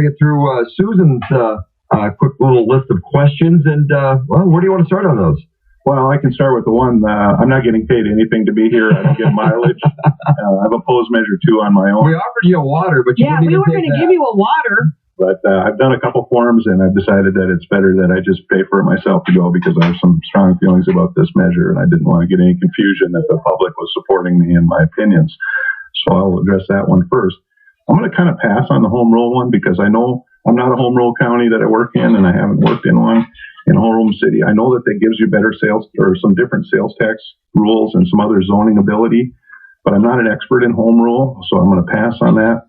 to get through Susan's quick little list of questions. And, where do you want to start on those? Well, I can start with the one. I'm not getting paid anything to be here. I don't get mileage. I've opposed Measure 2 on my own. We offered you a water, but we were going to give you a water. But I've done a couple forums, and I've decided that it's better that I just pay for it myself to go because I have some strong feelings about this measure, and I didn't want to get any confusion that the public was supporting me in my opinions. So I'll address that one first. I'm going to kind of pass on the home rule one because I know I'm not a home rule county that I work in, and I haven't worked in one in home rule city. I know that gives you better sales or some different sales tax rules and some other zoning ability, but I'm not an expert in home rule, so I'm going to pass on that.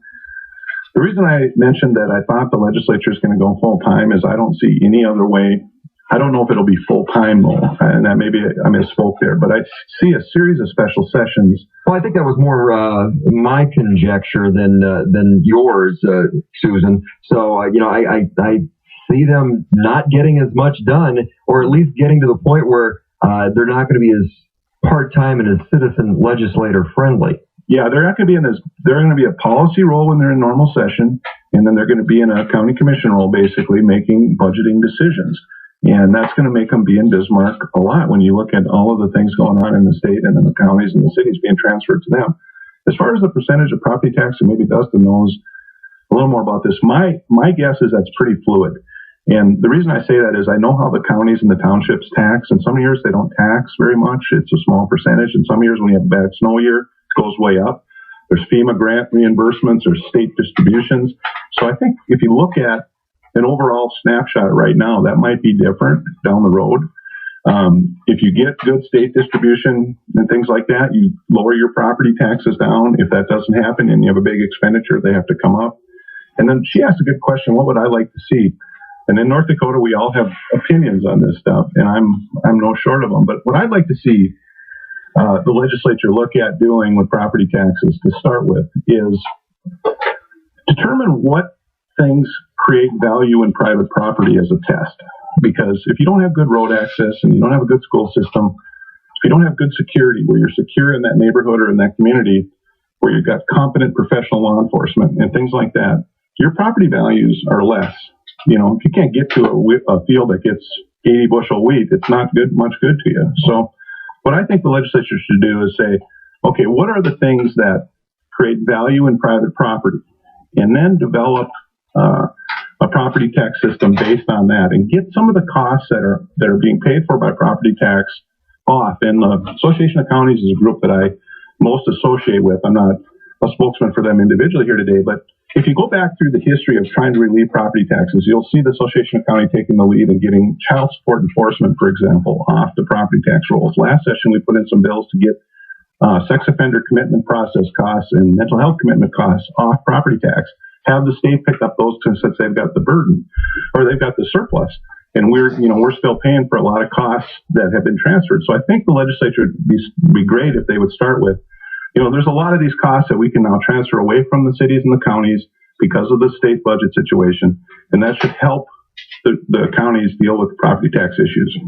The reason I mentioned that I thought the legislature is going to go full time is I don't see any other way. I don't know if it'll be full time though, and that maybe I misspoke there, but I see a series of special sessions. Well, I think that was more my conjecture than yours, Susan. So I see them not getting as much done, or at least getting to the point where they're not going to be as part-time and as citizen legislator friendly. Yeah, they're not going to be they're going to be a policy role when they're in normal session, and then they're going to be in a county commission role, basically making budgeting decisions. And that's going to make them be in Bismarck a lot when you look at all of the things going on in the state and in the counties and the cities being transferred to them. As far as the percentage of property tax, and maybe Dustin knows a little more about this, my guess is that's pretty fluid. And the reason I say that is I know how the counties and the townships tax, and some years they don't tax very much. It's a small percentage. And some years when you have a bad snow year, it goes way up. There's FEMA grant reimbursements or state distributions. So I think if you look at an overall snapshot right now, that might be different down the road. If you get good state distribution and things like that, you lower your property taxes down. If that doesn't happen and you have a big expenditure, they have to come up. And then she asked a good question, what would I like to see? And in North Dakota, we all have opinions on this stuff, and I'm no short of them. But what I'd like to see the legislature look at doing with property taxes to start with is determine what things create value in private property as a test. Because if you don't have good road access and you don't have a good school system, if you don't have good security where you're secure in that neighborhood or in that community, where you've got competent professional law enforcement and things like that, your property values are less. You know, if you can't get to a field that gets 80 bushel wheat, it's not much good to you. So what I think the legislature should do is say, okay, what are the things that create value in private property? And then develop a property tax system based on that and get some of the costs that are being paid for by property tax off. And the Association of Counties is a group that I most associate with. I'm not a spokesman for them individually here today, but if you go back through the history of trying to relieve property taxes, you'll see the Association of County taking the lead and getting child support enforcement, for example, off the property tax rolls. Last session, we put in some bills to get sex offender commitment process costs and mental health commitment costs off property tax. Have the state pick up those since they've got the burden or they've got the surplus. And we're still paying for a lot of costs that have been transferred. So I think the legislature would be great if they would start with, there's a lot of these costs that we can now transfer away from the cities and the counties because of the state budget situation. And that should help the counties deal with property tax issues.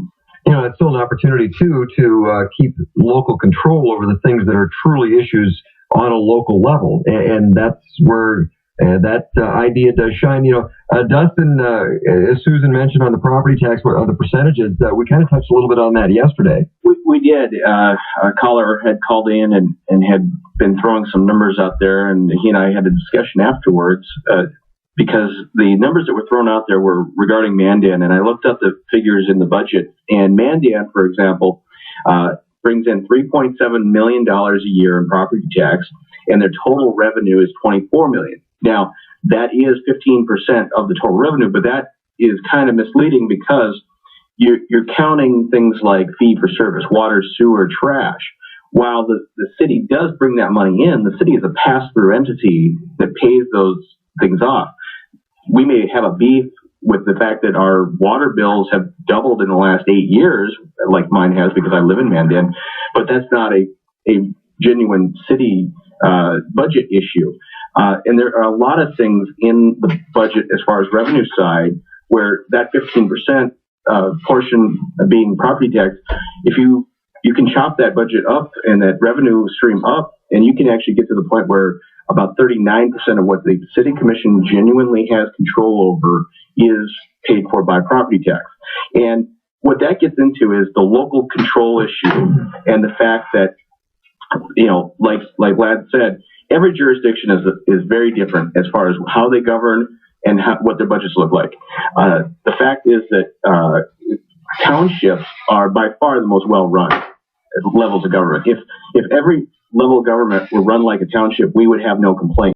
It's still an opportunity, too, to keep local control over the things that are truly issues on a local level. And that's where that idea does shine. Dustin, as Susan mentioned on the property tax, on the percentages, we kind of touched a little bit on that yesterday. We did. A caller had called in and had been throwing some numbers out there, and he and I had a discussion afterwards because the numbers that were thrown out there were regarding Mandan, and I looked up the figures in the budget, and Mandan, for example, brings in $3.7 million a year in property tax, and their total revenue is $24 million. Now, that is 15% of the total revenue, but that is kind of misleading because you're counting things like fee for service, water, sewer, trash. While the city does bring that money in, the city is a pass-through entity that pays those things off. We may have a beef with the fact that our water bills have doubled in the last 8 years, like mine has because I live in Mandan, but that's not a genuine city budget issue. And there are a lot of things in the budget as far as revenue side where that 15% portion being property tax, if you can chop that budget up and that revenue stream up, and you can actually get to the point where about 39% of what the city commission genuinely has control over is paid for by property tax. And what that gets into is the local control issue and the fact that, like Lad said, every jurisdiction is very different as far as how they govern and what their budgets look like. The fact is that townships are by far the most well-run levels of government. If every level of government were run like a township, we would have no complaints.